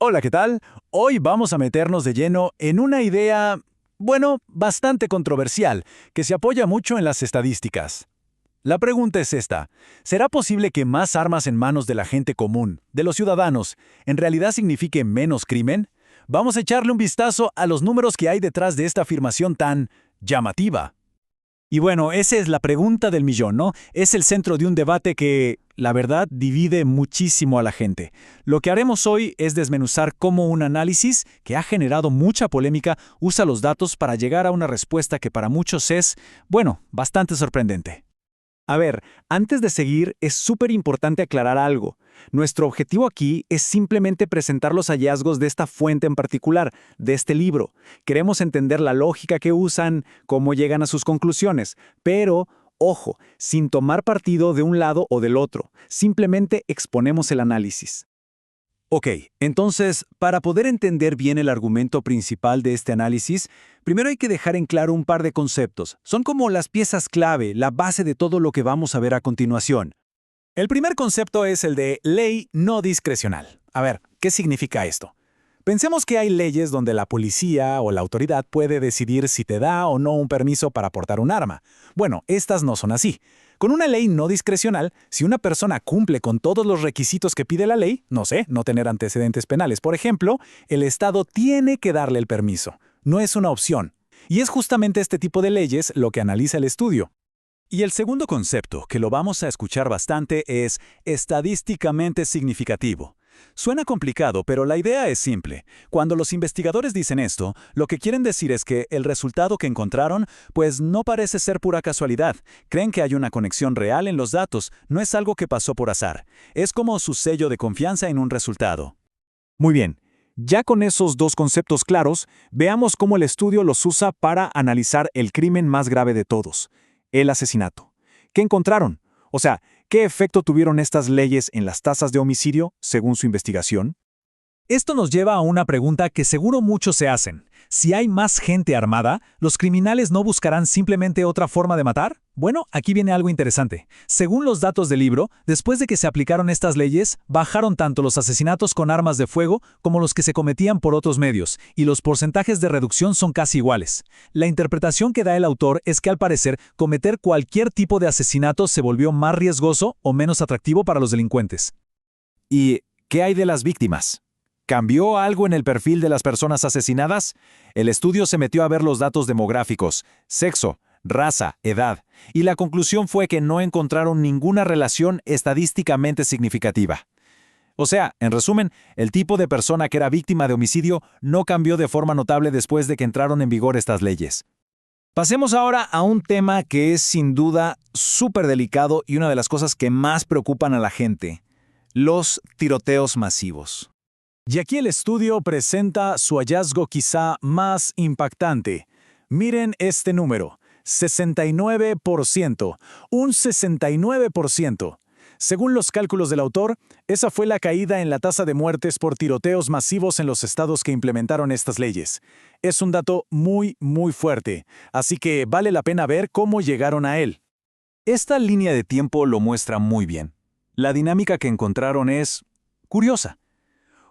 Hola, ¿qué tal? Hoy vamos a meternos de lleno en una idea, bueno, bastante controversial, que se apoya mucho en las estadísticas. La pregunta es esta: ¿será posible que más armas en manos de la gente común, de los ciudadanos, en realidad signifique menos crimen? Vamos a echarle un vistazo a los números que hay detrás de esta afirmación tan llamativa. Y bueno, esa es la pregunta del millón, ¿no? Es el centro de un debate que, la verdad, divide muchísimo a la gente. Lo que haremos hoy es desmenuzar cómo un análisis que ha generado mucha polémica usa los datos para llegar a una respuesta que para muchos es, bueno, bastante sorprendente. A ver, antes de seguir, es súper importante aclarar algo. Nuestro objetivo aquí es simplemente presentar los hallazgos de esta fuente en particular, de este libro. Queremos entender la lógica que usan, cómo llegan a sus conclusiones, pero, ojo, sin tomar partido de un lado o del otro. Simplemente exponemos el análisis. Ok, entonces, para poder entender bien el argumento principal de este análisis, primero hay que dejar en claro un par de conceptos. Son como las piezas clave, la base de todo lo que vamos a ver a continuación. El primer concepto es el de ley no discrecional. A ver, ¿qué significa esto? Pensemos que hay leyes donde la policía o la autoridad puede decidir si te da o no un permiso para portar un arma. Bueno, estas no son así. Con una ley no discrecional, si una persona cumple con todos los requisitos que pide la ley, no sé, no tener antecedentes penales, por ejemplo, el Estado tiene que darle el permiso. No es una opción. Y es justamente este tipo de leyes lo que analiza el estudio. Y el segundo concepto, que lo vamos a escuchar bastante, es estadísticamente significativo. Suena complicado, pero la idea es simple. Cuando los investigadores dicen esto, lo que quieren decir es que el resultado que encontraron, pues no parece ser pura casualidad. Creen que hay una conexión real en los datos, no es algo que pasó por azar. Es como su sello de confianza en un resultado. Muy bien. Ya con esos dos conceptos claros, veamos cómo el estudio los usa para analizar el crimen más grave de todos: el asesinato. ¿Qué encontraron? O sea, ¿qué efecto tuvieron estas leyes en las tasas de homicidio, según su investigación? Esto nos lleva a una pregunta que seguro muchos se hacen. Si hay más gente armada, ¿los criminales no buscarán simplemente otra forma de matar? Bueno, aquí viene algo interesante. Según los datos del libro, después de que se aplicaron estas leyes, bajaron tanto los asesinatos con armas de fuego como los que se cometían por otros medios, y los porcentajes de reducción son casi iguales. La interpretación que da el autor es que al parecer, cometer cualquier tipo de asesinato se volvió más riesgoso o menos atractivo para los delincuentes. ¿Y qué hay de las víctimas? ¿Cambió algo en el perfil de las personas asesinadas? El estudio se metió a ver los datos demográficos, sexo, raza, edad, y la conclusión fue que no encontraron ninguna relación estadísticamente significativa. O sea, en resumen, el tipo de persona que era víctima de homicidio no cambió de forma notable después de que entraron en vigor estas leyes. Pasemos ahora a un tema que es sin duda súper delicado y una de las cosas que más preocupan a la gente: los tiroteos masivos. Y aquí el estudio presenta su hallazgo quizá más impactante. Miren este número: 69%. Un 69%. Según los cálculos del autor, esa fue la caída en la tasa de muertes por tiroteos masivos en los estados que implementaron estas leyes. Es un dato muy, muy fuerte, así que vale la pena ver cómo llegaron a él. Esta línea de tiempo lo muestra muy bien. La dinámica que encontraron es curiosa.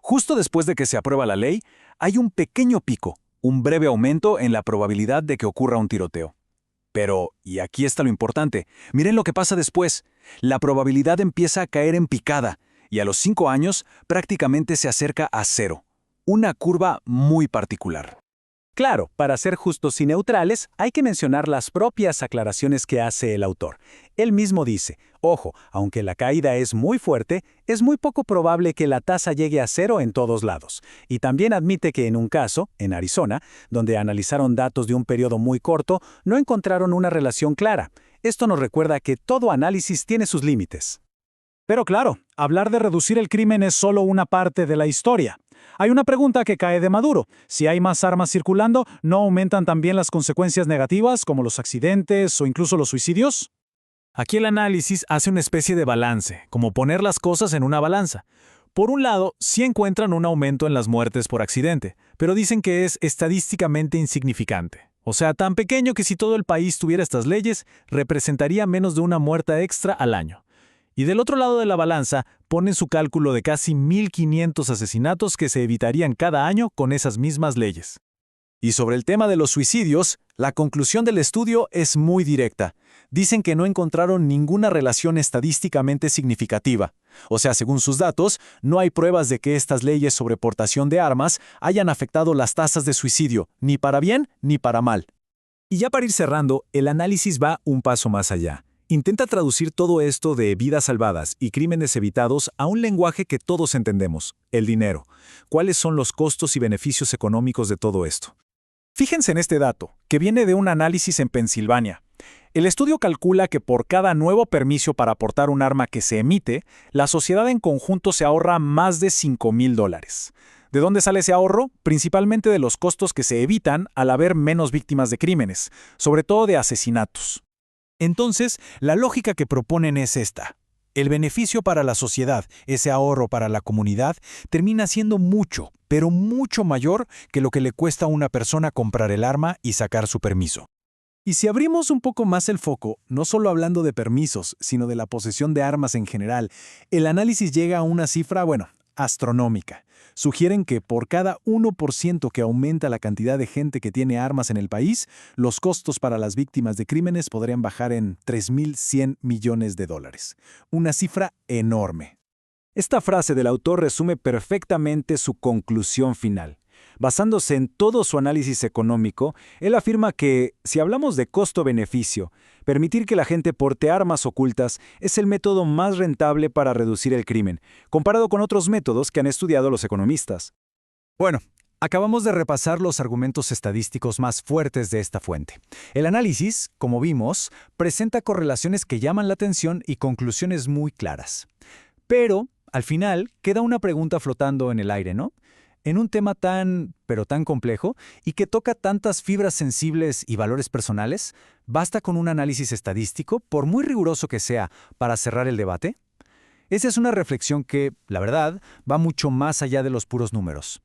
Justo después de que se aprueba la ley, hay un pequeño pico, un breve aumento en la probabilidad de que ocurra un tiroteo. Pero, y aquí está lo importante, miren lo que pasa después. La probabilidad empieza a caer en picada, y a los 5 años prácticamente se acerca a cero. Una curva muy particular. Claro, para ser justos y neutrales, hay que mencionar las propias aclaraciones que hace el autor. Él mismo dice: ojo, aunque la caída es muy fuerte, es muy poco probable que la tasa llegue a cero en todos lados. Y también admite que en un caso, en Arizona, donde analizaron datos de un periodo muy corto, no encontraron una relación clara. Esto nos recuerda que todo análisis tiene sus límites. Pero claro, hablar de reducir el crimen es solo una parte de la historia. Hay una pregunta que cae de maduro: si hay más armas circulando, ¿no aumentan también las consecuencias negativas, como los accidentes o incluso los suicidios? Aquí el análisis hace una especie de balance, como poner las cosas en una balanza. Por un lado, sí encuentran un aumento en las muertes por accidente, pero dicen que es estadísticamente insignificante. O sea, tan pequeño que si todo el país tuviera estas leyes, representaría menos de una muerte extra al año. Y del otro lado de la balanza ponen su cálculo de casi 1.500 asesinatos que se evitarían cada año con esas mismas leyes. Y sobre el tema de los suicidios, la conclusión del estudio es muy directa. Dicen que no encontraron ninguna relación estadísticamente significativa. O sea, según sus datos, no hay pruebas de que estas leyes sobre portación de armas hayan afectado las tasas de suicidio, ni para bien ni para mal. Y ya para ir cerrando, el análisis va un paso más allá. Intenta traducir todo esto de vidas salvadas y crímenes evitados a un lenguaje que todos entendemos, el dinero. ¿Cuáles son los costos y beneficios económicos de todo esto? Fíjense en este dato, que viene de un análisis en Pensilvania. El estudio calcula que por cada nuevo permiso para portar un arma que se emite, la sociedad en conjunto se ahorra más de $5,000. ¿De dónde sale ese ahorro? Principalmente de los costos que se evitan al haber menos víctimas de crímenes, sobre todo de asesinatos. Entonces, la lógica que proponen es esta. El beneficio para la sociedad, ese ahorro para la comunidad, termina siendo mucho, pero mucho mayor que lo que le cuesta a una persona comprar el arma y sacar su permiso. Y si abrimos un poco más el foco, no solo hablando de permisos, sino de la posesión de armas en general, el análisis llega a una cifra, astronómica. Sugieren que por cada 1% que aumenta la cantidad de gente que tiene armas en el país, los costos para las víctimas de crímenes podrían bajar en $3,100 millones. Una cifra enorme. Esta frase del autor resume perfectamente su conclusión final. Basándose en todo su análisis económico, él afirma que, si hablamos de costo-beneficio, permitir que la gente porte armas ocultas es el método más rentable para reducir el crimen, comparado con otros métodos que han estudiado los economistas. Bueno, acabamos de repasar los argumentos estadísticos más fuertes de esta fuente. El análisis, como vimos, presenta correlaciones que llaman la atención y conclusiones muy claras. Pero, al final, queda una pregunta flotando en el aire, ¿no? En un tema pero tan complejo, y que toca tantas fibras sensibles y valores personales, ¿basta con un análisis estadístico, por muy riguroso que sea, para cerrar el debate? Esa es una reflexión que, la verdad, va mucho más allá de los puros números.